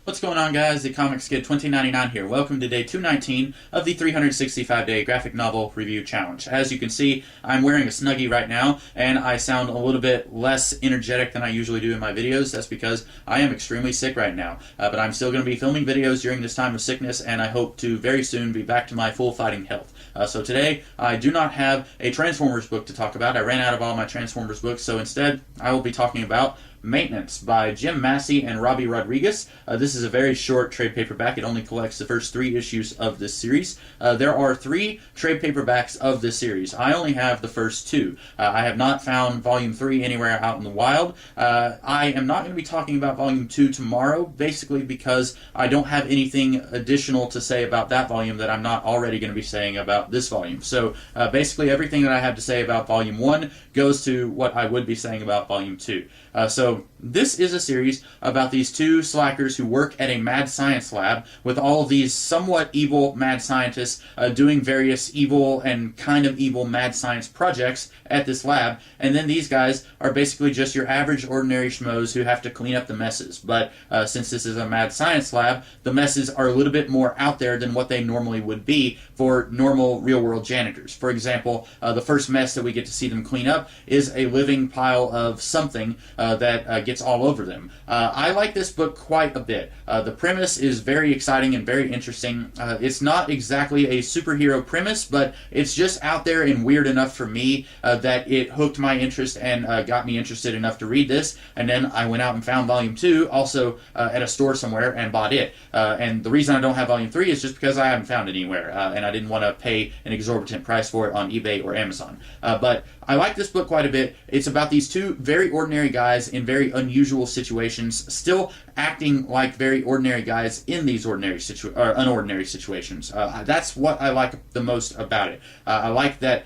What's going on, guys? The Comics Kid 2099 here. Welcome to day 219 of the 365-day graphic novel review challenge. As you can see, I'm wearing a Snuggie right now, and I sound a little bit less energetic than I usually do in my videos. That's because I am extremely sick right now. But I'm still going to be filming videos during this time of sickness, and I hope to very soon be back to my full fighting health. So today, I do not have a Transformers book to talk about. I ran out of all my Transformers books, so instead, I will be talking about Maintenance by Jim Massey and Robbie Rodriguez. This is a very short trade paperback. It only collects the first 3 issues of this series. There are 3 trade paperbacks of this series. I only have the first 2. I have not found Volume 3 anywhere out in the wild. I am not going to be talking about Volume 2 tomorrow, basically because I don't have anything additional to say about that volume that I'm not already going to be saying about this volume. So basically everything that I have to say about Volume 1 goes to what I would be saying about Volume 2. So this is a series about these 2 slackers who work at a mad science lab with all of these somewhat evil mad scientists doing various evil and kind of evil mad science projects at this lab, and then these guys are basically just your average ordinary schmoes who have to clean up the messes. But since this is a mad science lab, the messes are a little bit more out there than what they normally would be for normal real-world janitors. For example, the first mess that we get to see them clean up is a living pile of something that gets all over them. I like this book quite a bit. The premise is very exciting and very interesting. It's not exactly a superhero premise, but it's just out there and weird enough for me that it hooked my interest and got me interested enough to read this. And then I went out and found Volume 2 also at a store somewhere and bought it. And the reason I don't have Volume 3 is just because I haven't found it anywhere, and I didn't want to pay an exorbitant price for it on eBay or Amazon. But I like this book quite a bit. It's about these 2 very ordinary guys in very unusual situations, still acting like very ordinary guys in these unordinary situations. That's what I like the most about it. I like that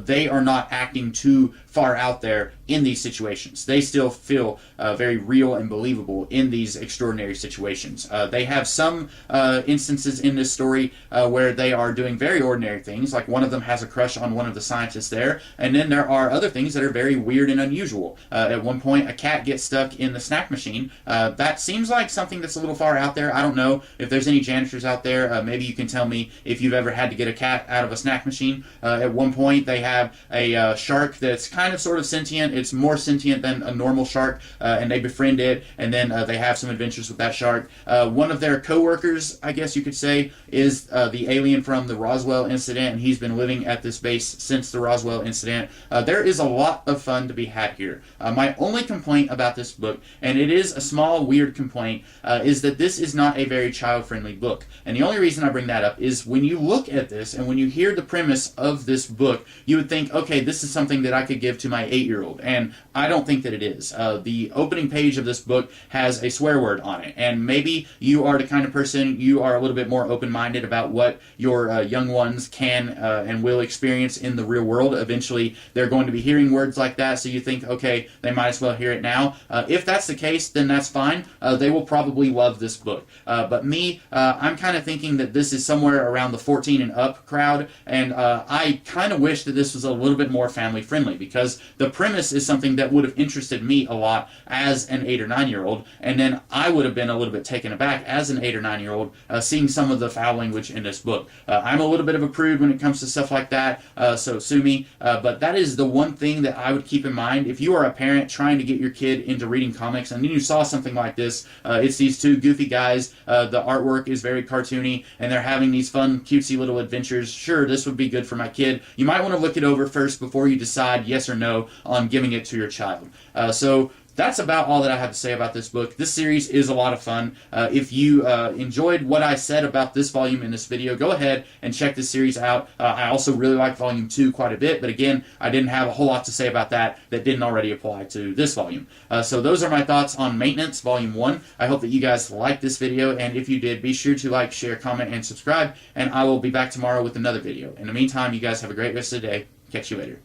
they are not acting too far out there in these situations. They still feel very real and believable in these extraordinary situations. They have some instances in this story where they are doing very ordinary things, like one of them has a crush on one of the scientists there, and then there are other things that are very weird and unusual. At one point, a cat gets stuck in the snack machine. That seems like something that's a little far out there. I don't know if there's any janitors out there. Maybe you can tell me if you've ever had to get a cat out of a snack machine. At one point, they have a shark that's kind of sort of sentient. It's more sentient than a normal shark, and they befriend it, and then they have some adventures with that shark. One of their co-workers, I guess you could say, is the alien from the Roswell incident, and he's been living at this base since the Roswell incident. There is a lot of fun to be had here. My only complaint about this book, and it is a small, weird complaint, is that this is not a very child-friendly book. And the only reason I bring that up is when you look at this and when you hear the premise of this book, you would think, okay, this is something that I could give to my 8-year-old, and I don't think that it is. The opening page of this book has a swear word on it, and maybe you are the kind of person, you are a little bit more open-minded about what your young ones can and will experience in the real world. Eventually, they're going to be hearing words like that, so you think, okay, they might as well hear it now. If that's the case, then that's fine. They will probably love this book. But me, I'm kind of thinking that this is somewhere around the 14 and up crowd, and I kind of wish that this was a little bit more family-friendly, because the premise is something that would have interested me a lot as an 8 or 9-year-old, and then I would have been a little bit taken aback as an 8 or 9-year-old seeing some of the foul language in this book. I'm a little bit of a prude when it comes to stuff like that, so sue me, but that is the one thing that I would keep in mind. If you are a parent trying to get your kid into reading comics and then you saw something like this, it's these 2 goofy guys, the artwork is very cartoony, and they're having these fun, cutesy little adventures. Sure, this would be good for my kid. You might want to look it over first before you decide yes or no on giving it to your child. So that's about all that I have to say about this book. This series is a lot of fun. If you enjoyed what I said about this volume in this video, go ahead and check this series out. I also really like Volume 2 quite a bit, but again, I didn't have a whole lot to say about that didn't already apply to this volume. So those are my thoughts on Maintenance, Volume 1. I hope that you guys liked this video, and if you did, be sure to like, share, comment, and subscribe, and I will be back tomorrow with another video. In the meantime, you guys have a great rest of the day. Catch you later.